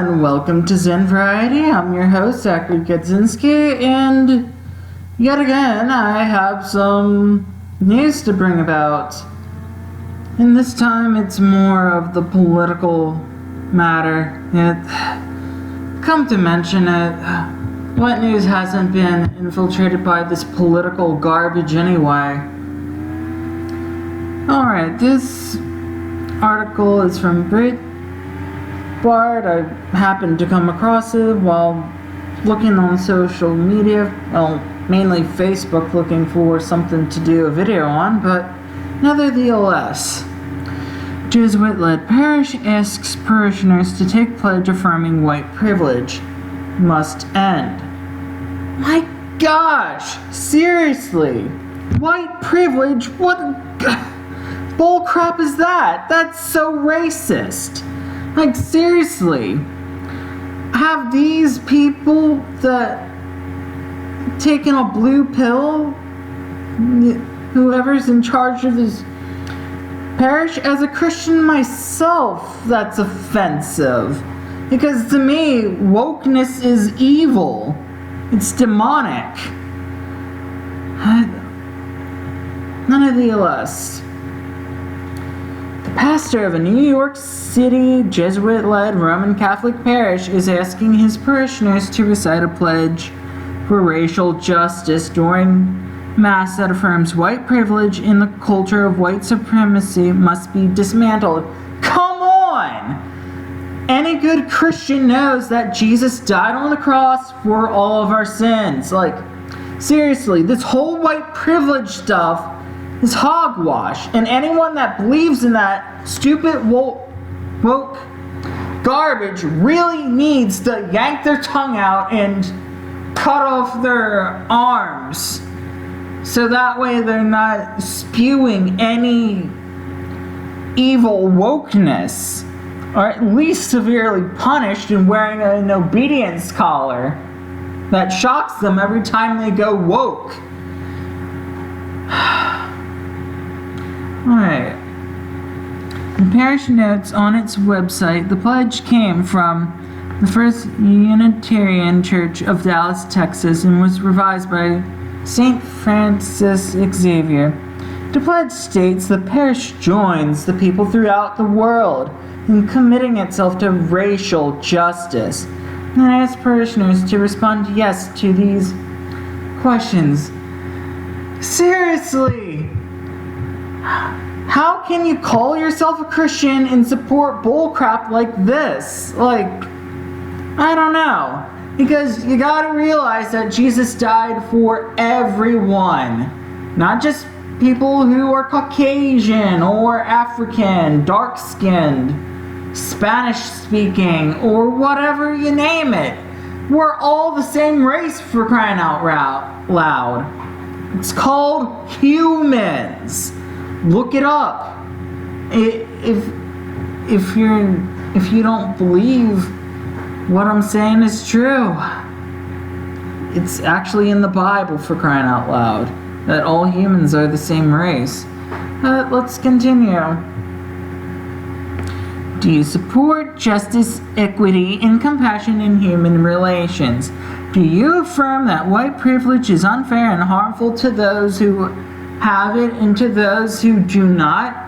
and welcome to Zen Variety. I'm your host, Zachary Kaczynski, and yet again, I have some news to bring about. And this time, it's more of the political matter. Come to mention it, what news hasn't been infiltrated by this political garbage anyway? Alright, this article is from Breitbart. I happened to come across it while looking on social media, well, mainly Facebook, looking for something to do a video on, but nevertheless. Jesuit-led Parish asks parishioners to take pledge affirming white privilege must end. My gosh, seriously, white privilege? What bull crap is that? That's so racist. Like, seriously, have these people that taken a blue pill, whoever's in charge of this parish, as a Christian myself, that's offensive. Because to me, wokeness is evil. It's demonic. Nonetheless, the pastor of a New York City Jesuit-led Roman Catholic parish is asking his parishioners to recite a pledge for racial justice during Mass that affirms white privilege in the culture of white supremacy must be dismantled. Come on! Any good Christian knows that Jesus died on the cross for all of our sins. Like, seriously, this whole white privilege stuff is hogwash, and anyone that believes in that stupid woke garbage really needs to yank their tongue out and cut off their arms, so that way they're not spewing any evil wokeness, or at least severely punished and wearing an obedience collar that shocks them every time they go woke. Alright. The parish notes on its website the pledge came from the First Unitarian Church of Dallas, Texas, and was revised by St. Francis Xavier. The pledge states the parish joins the people throughout the world in committing itself to racial justice, and asks parishioners to respond yes to these questions. Seriously! How can you call yourself a Christian and support bullcrap like this? Like, I don't know. Because you gotta realize that Jesus died for everyone. Not just people who are Caucasian or African, dark-skinned, Spanish-speaking, or whatever you name it. We're all the same race, for crying out loud. It's called humans. Look it up. If you don't believe what I'm saying is true, it's actually in the Bible, for crying out loud, that all humans are the same race. Let's continue. Do you support justice, equity, and compassion in human relations? Do you affirm that white privilege is unfair and harmful to those who have it and to those who do not?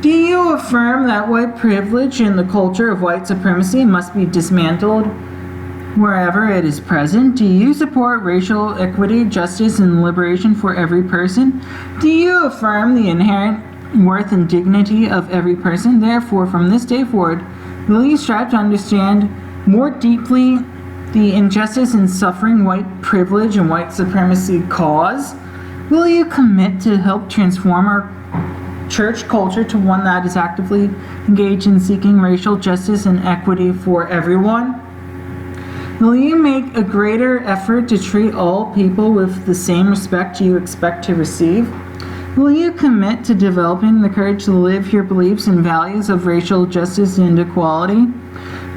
Do you affirm that white privilege in the culture of white supremacy must be dismantled wherever it is present? Do you support racial equity, justice, and liberation for every person? Do you affirm the inherent worth and dignity of every person? Therefore, from this day forward, will you strive to understand more deeply the injustice and suffering white privilege and white supremacy cause? Will you commit to help transform our church culture to one that is actively engaged in seeking racial justice and equity for everyone? Will you make a greater effort to treat all people with the same respect you expect to receive? Will you commit to developing the courage to live your beliefs and values of racial justice and equality?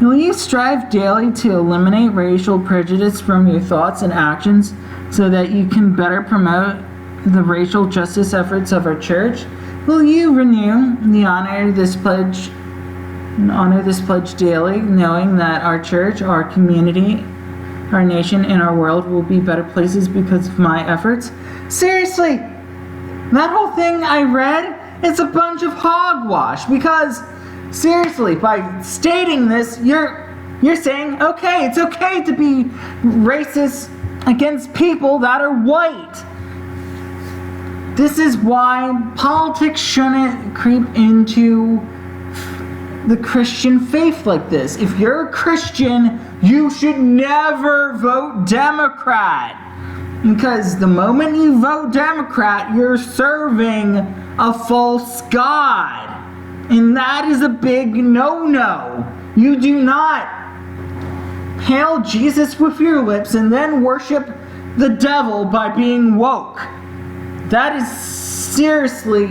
Will you strive daily to eliminate racial prejudice from your thoughts and actions so that you can better promote the racial justice efforts of our church? Will you renew the honor this pledge and honor this pledge daily, knowing that our church, our community, our nation, and our world will be better places because of my efforts. Seriously, that whole thing I read, it's a bunch of hogwash, because seriously, by stating this, you're saying, okay, it's okay to be racist against people that are white. This is why politics shouldn't creep into the Christian faith like this. If you're a Christian, you should never vote Democrat. Because the moment you vote Democrat, you're serving a false god. And that is a big no-no. You do not hail Jesus with your lips and then worship the devil by being woke. That is seriously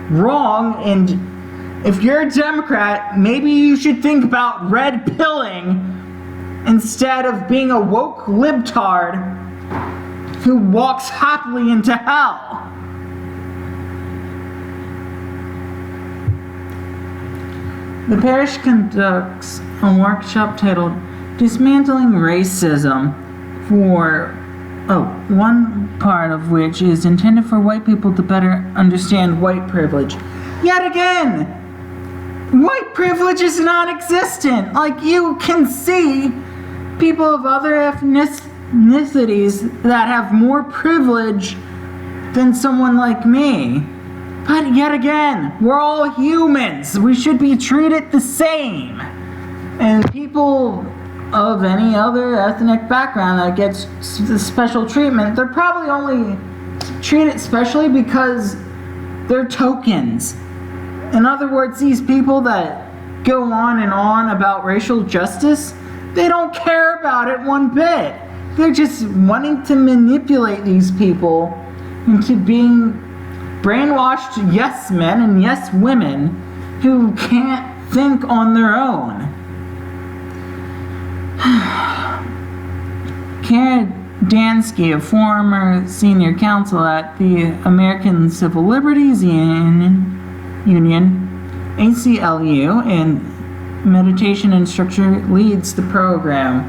wrong, and if you're a Democrat, maybe you should think about red pilling instead of being a woke libtard who walks happily into hell. The parish conducts a workshop titled Dismantling Racism one part of which is intended for white people to better understand white privilege. Yet again, white privilege is non-existent. Like, you can see people of other ethnicities that have more privilege than someone like me. But yet again, we're all humans. We should be treated the same. And people of any other ethnic background that gets special treatment, they're probably only treated specially because they're tokens. In other words, these people that go on and on about racial justice, they don't care about it one bit. They're just wanting to manipulate these people into being brainwashed yes men and yes women who can't think on their own. Kara Dansky, a former senior counsel at the American Civil Liberties Union, ACLU, and meditation instructor, leads the program.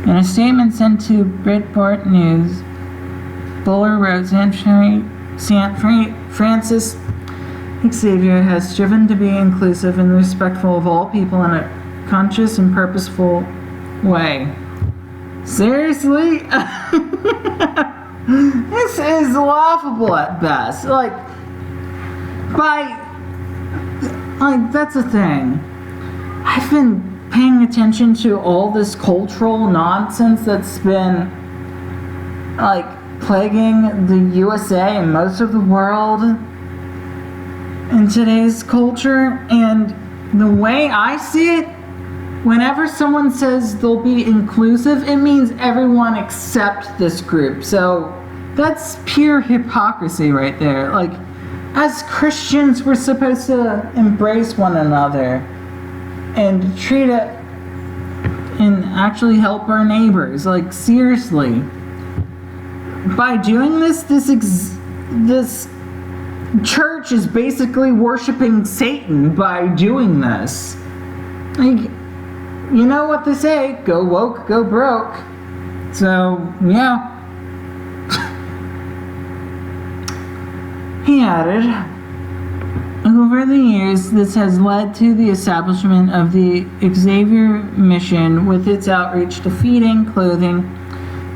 In a statement sent to Breitbart News, Buller wrote, St. Francis Xavier has striven to be inclusive and respectful of all people in a conscious and purposeful way. Seriously? This is laughable at best. That's the thing. I've been paying attention to all this cultural nonsense that's been, plaguing the USA and most of the world in today's culture, and the way I see it, whenever someone says they'll be inclusive, it means everyone except this group. So that's pure hypocrisy right there. As Christians, we're supposed to embrace one another and treat it and actually help our neighbors. Seriously. By doing this church is basically worshiping Satan by doing this. You know what they say, go woke, go broke. So, yeah. He added, over the years, this has led to the establishment of the Xavier Mission with its outreach to feeding, clothing,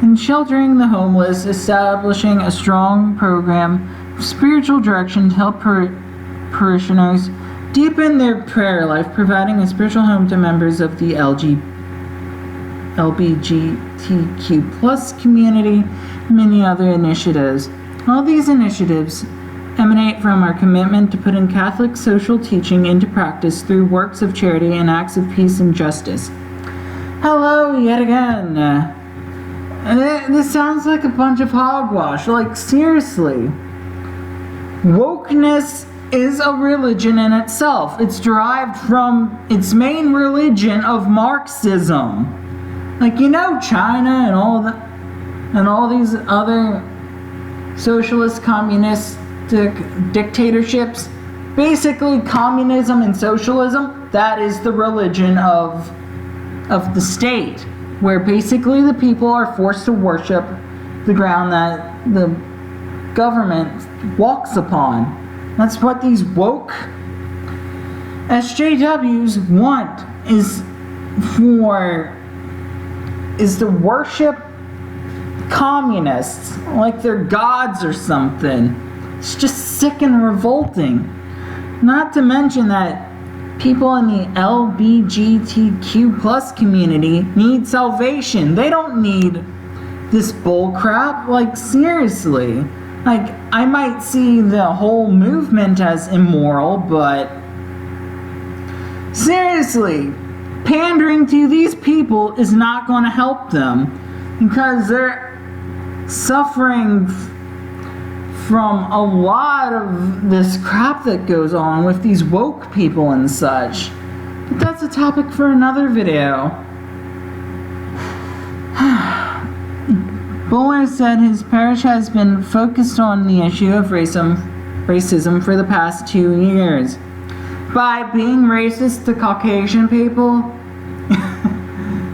and sheltering the homeless, establishing a strong program of spiritual direction to help parishioners deepen their prayer life, providing a spiritual home to members of the LGBTQ plus community, and many other initiatives. All these initiatives emanate from our commitment to putting Catholic social teaching into practice through works of charity and acts of peace and justice. Hello, yet again. This sounds like a bunch of hogwash. Seriously. Wokeness is a religion in itself. It's derived from its main religion of Marxism. China and all these other socialist, communistic dictatorships, basically communism and socialism, that is the religion of the state, where basically the people are forced to worship the ground that the government walks upon. That's what these woke SJWs want, is to worship communists like they're gods or something. It's just sick and revolting. Not to mention that people in the LGBTQ plus community need salvation. They don't need this bull crap. Like, seriously. Like, I might see the whole movement as immoral, but seriously, pandering to these people is not going to help them, because they're suffering from a lot of this crap that goes on with these woke people and such. But that's a topic for another video. Buller said his parish has been focused on the issue of racism for the past 2 years. By being racist to Caucasian people?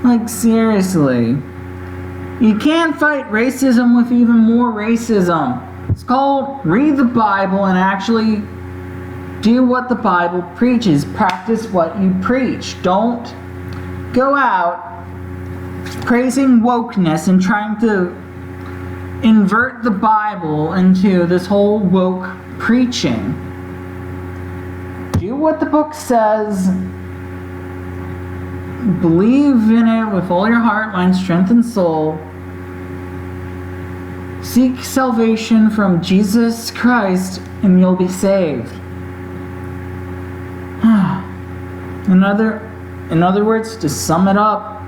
Like, seriously. You can't fight racism with even more racism. It's called read the Bible and actually do what the Bible preaches. Practice what you preach. Don't go out praising wokeness and trying to invert the Bible into this whole woke preaching. Do what the book says. Believe in it with all your heart, mind, strength, and soul. Seek salvation from Jesus Christ and you'll be saved. In other words, to sum it up,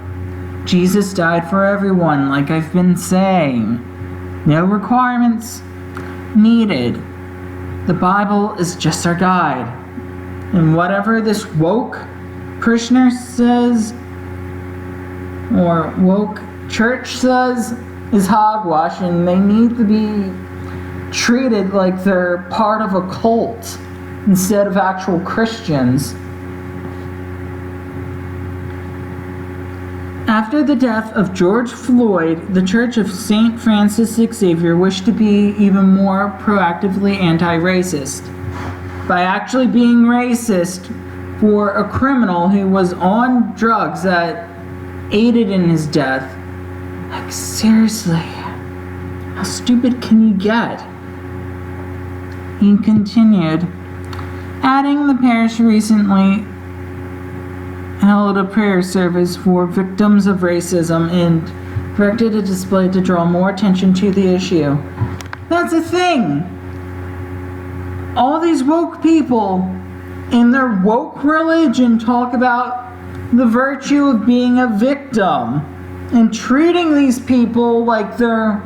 Jesus died for everyone, like I've been saying. No requirements needed. The Bible is just our guide. And whatever this woke parishioner says, or woke church says, is hogwash, and they need to be treated like they're part of a cult instead of actual Christians. After the death of George Floyd, the Church of St. Francis Xavier wished to be even more proactively anti-racist by actually being racist for a criminal who was on drugs that aided in his death. Like, seriously, how stupid can you get? He continued, adding the parish recently held a prayer service for victims of racism and directed a display to draw more attention to the issue. That's the thing. All these woke people in their woke religion talk about the virtue of being a victim and treating these people like they're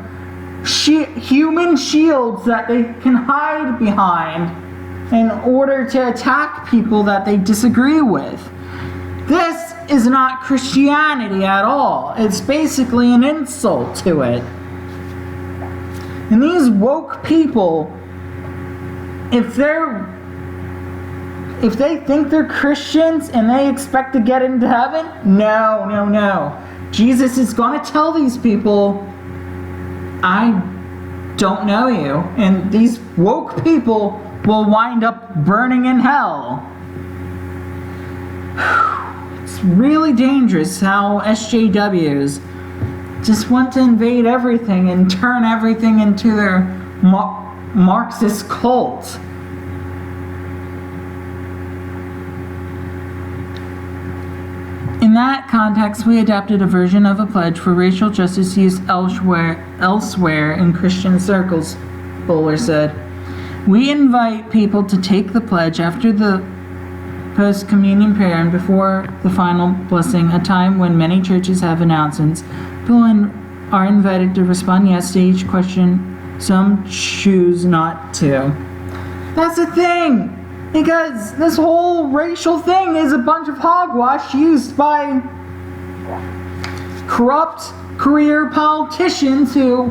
human shields that they can hide behind in order to attack people that they disagree with. This is not Christianity at all. It's basically an insult to it. And these woke people, if they think they're Christians and they expect to get into heaven, no. Jesus is going to tell these people, I don't know you. And these woke people will wind up burning in hell. It's really dangerous how SJWs just want to invade everything and turn everything into their Marxist cult. In that context, we adapted a version of a pledge for racial justice used elsewhere in Christian circles, Bowler said. We invite people to take the pledge after the post-communion prayer and before the final blessing, a time when many churches have announcements. People are invited to respond yes to each question. Some choose not to. That's the thing! Because this whole racial thing is a bunch of hogwash used by corrupt career politicians who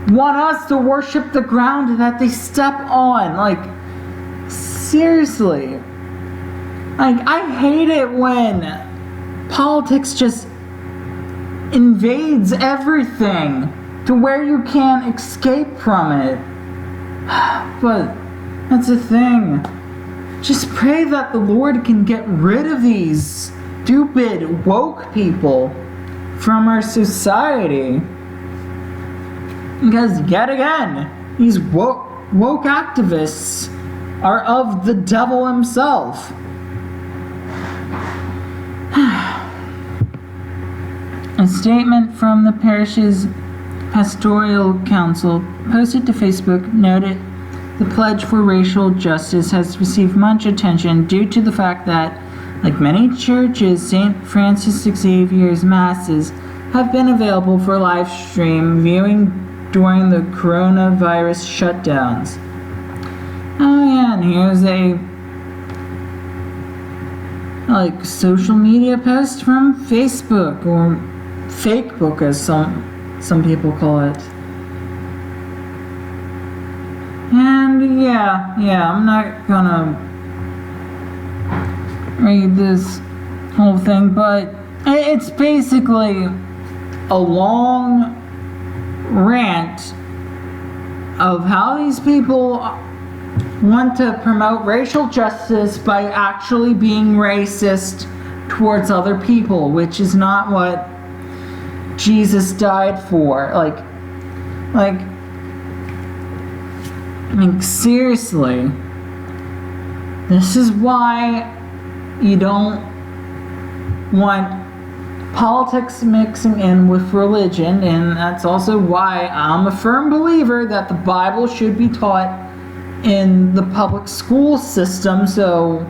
want us to worship the ground that they step on. Like, seriously. Like, I hate it when politics just invades everything to where you can't escape from it. But that's the thing. Just pray that the Lord can get rid of these stupid woke people from our society. Because yet again, these woke activists are of the devil himself. A statement from the parish's pastoral council posted to Facebook noted the pledge for racial justice has received much attention due to the fact that, like many churches, St. Francis Xavier's masses have been available for live stream viewing during the coronavirus shutdowns. Oh yeah, and here's a social media post from Facebook, or Fakebook as some people call it. And yeah, I'm not gonna read this whole thing, but it's basically a long rant of how these people want to promote racial justice by actually being racist towards other people, which is not what Jesus died for. Seriously, this is why you don't want politics mixing in with religion, and that's also why I'm a firm believer that the Bible should be taught in the public school system so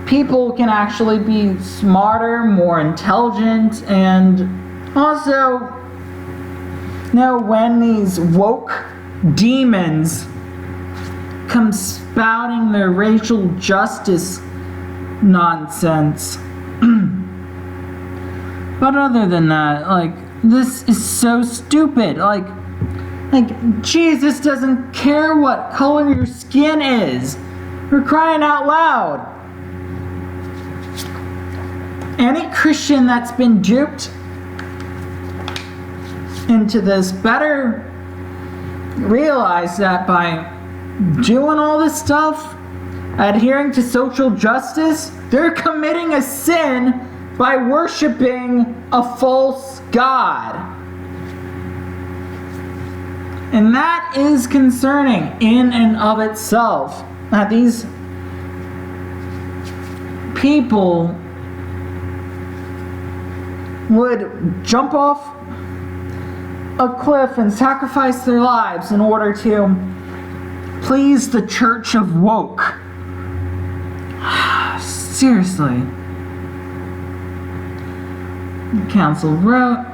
people can actually be smarter, more intelligent, and also know when these woke demons come spouting their racial justice nonsense. But other than that, this is so stupid. Jesus doesn't care what color your skin is. We're crying out loud. Any Christian that's been duped into this better realize that by doing all this stuff, adhering to social justice, they're committing a sin by worshiping a false god. And that is concerning in and of itself, that these people would jump off a cliff and sacrifice their lives in order to please the Church of Woke. Seriously. The council wrote,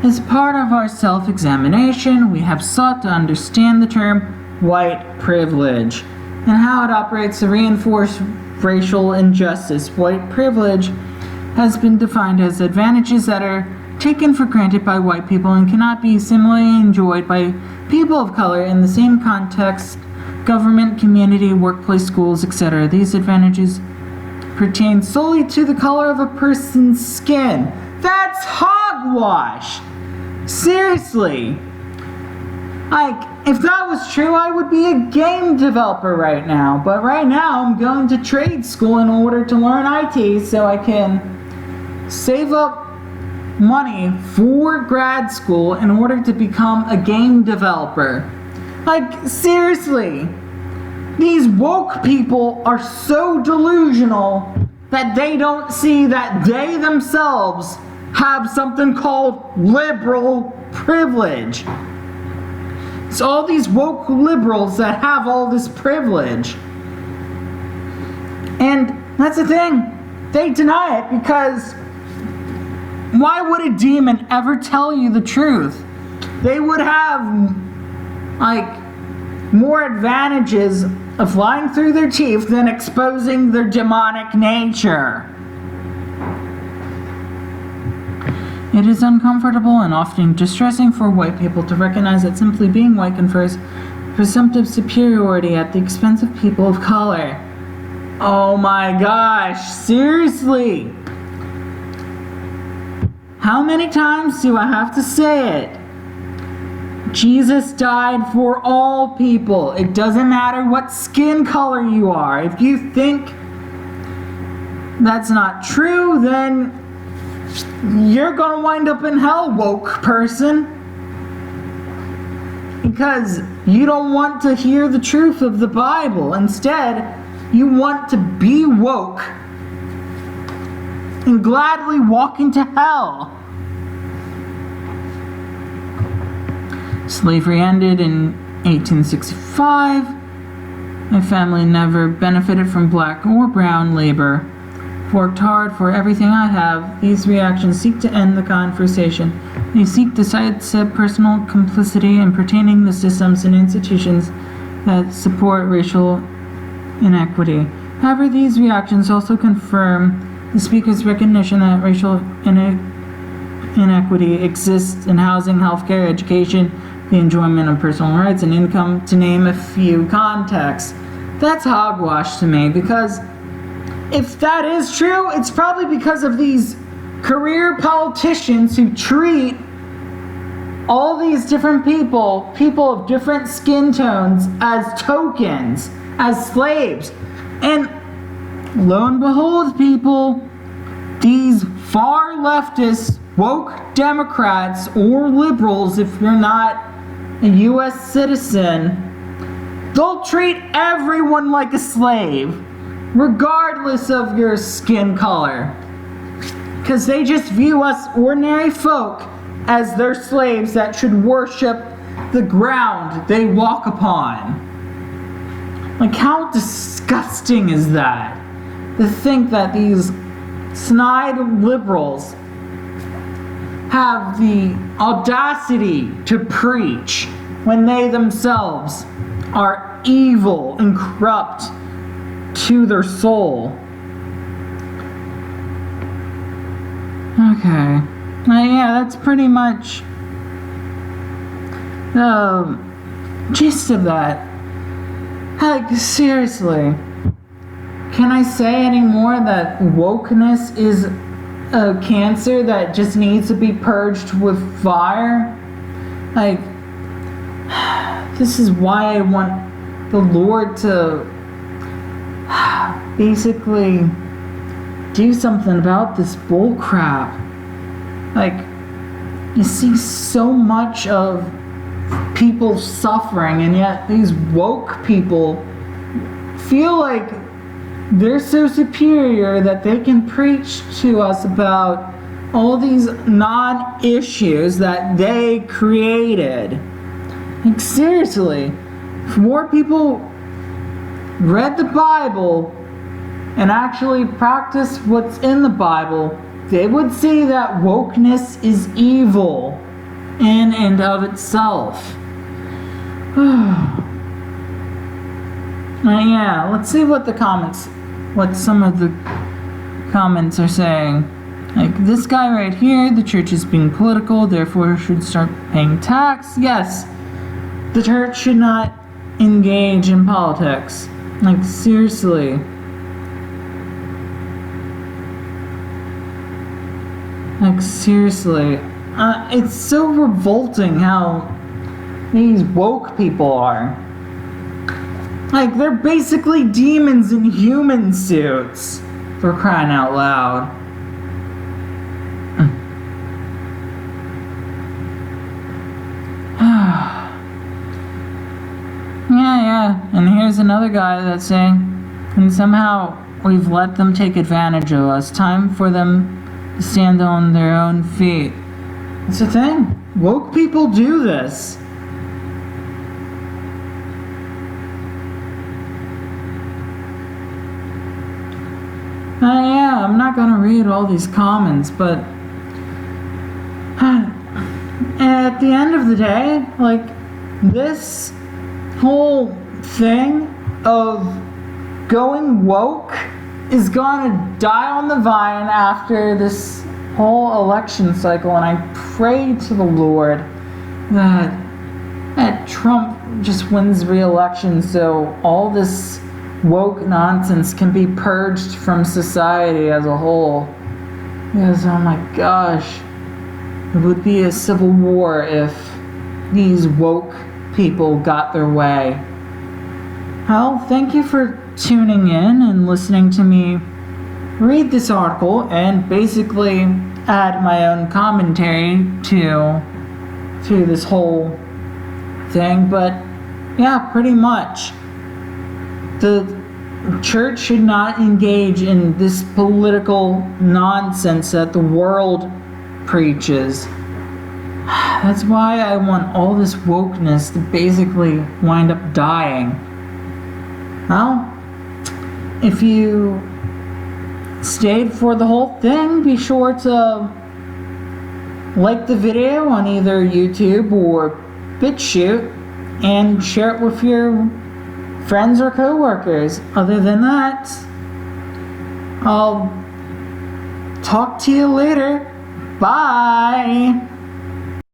as part of our self-examination, we have sought to understand the term white privilege and how it operates to reinforce racial injustice. White privilege has been defined as advantages that are taken for granted by white people and cannot be similarly enjoyed by people of color in the same context, government, community, workplace, schools, etc. These advantages pertain solely to the color of a person's skin. That's hogwash! Seriously. If that was true, I would be a game developer right now. But right now, I'm going to trade school in order to learn IT so I can save up money for grad school in order to become a game developer. Seriously. These woke people are so delusional that they don't see that they themselves have something called liberal privilege. It's all these woke liberals that have all this privilege. And that's the thing. They deny it because why would a demon ever tell you the truth? They would have, more advantages of lying through their teeth than exposing their demonic nature. It is uncomfortable and often distressing for white people to recognize that simply being white confers presumptive superiority at the expense of people of color. Oh my gosh, seriously? How many times do I have to say it? Jesus died for all people. It doesn't matter what skin color you are. If you think that's not true, then you're gonna wind up in hell, woke person. Because you don't want to hear the truth of the Bible. Instead, you want to be woke and gladly walk into hell. Slavery ended in 1865. My family never benefited from black or brown labor. Worked hard for everything I have. These reactions seek to end the conversation. They seek to sidestep personal complicity in pertaining the systems and institutions that support racial inequity. However, these reactions also confirm the speaker's recognition that racial inequity exists in housing, healthcare, education, the enjoyment of personal rights, and income, to name a few contexts. That's hogwash to me, because if that is true, it's probably because of these career politicians who treat all these different people of different skin tones, as tokens, as slaves. And lo and behold, people, these far leftist, woke Democrats or liberals, if you're not a U.S. citizen, they'll treat everyone like a slave, regardless of your skin color. Because they just view us ordinary folk as their slaves that should worship the ground they walk upon. Like, how disgusting is that? To think that these snide liberals have the audacity to preach when they themselves are evil and corrupt to their soul. Okay. Yeah, that's pretty much the gist of that. Like, seriously. Can I say anymore that wokeness is a cancer that just needs to be purged with fire? Like, this is why I want the Lord to basically do something about this bull crap. Like, you see so much of people suffering, and yet these woke people feel like they're so superior that they can preach to us about all these non-issues that they created. Like, seriously, if more people read the Bible and actually practice what's in the Bible, they would see that wokeness is evil in and of itself. Yeah, let's see what some of the comments are saying. Like, this guy right here, the church is being political, therefore should start paying tax. Yes, the church should not engage in politics. Like, seriously. Like, seriously. It's so revolting how these woke people are. Like, they're basically demons in human suits, for crying out loud. Yeah. And here's another guy that's saying, and somehow we've let them take advantage of us. Time for them to stand on their own feet. It's the thing. Woke people do this. Yeah, I'm not gonna read all these comments, but at the end of the day, like, this whole thing of going woke is gonna die on the vine after this whole election cycle, and I pray to the Lord that Trump just wins re-election so all this woke nonsense can be purged from society as a whole. Because, oh my gosh, it would be a civil war if these woke people got their way. Well, thank you for tuning in and listening to me read this article and basically add my own commentary to this whole thing. But yeah, pretty much. The church should not engage in this political nonsense that the world preaches. That's why I want all this wokeness to basically wind up dying. Well, if you stayed for the whole thing, be sure to like the video on either YouTube or BitChute and share it with your friends or co-workers. Other than that, I'll talk to you later. Bye!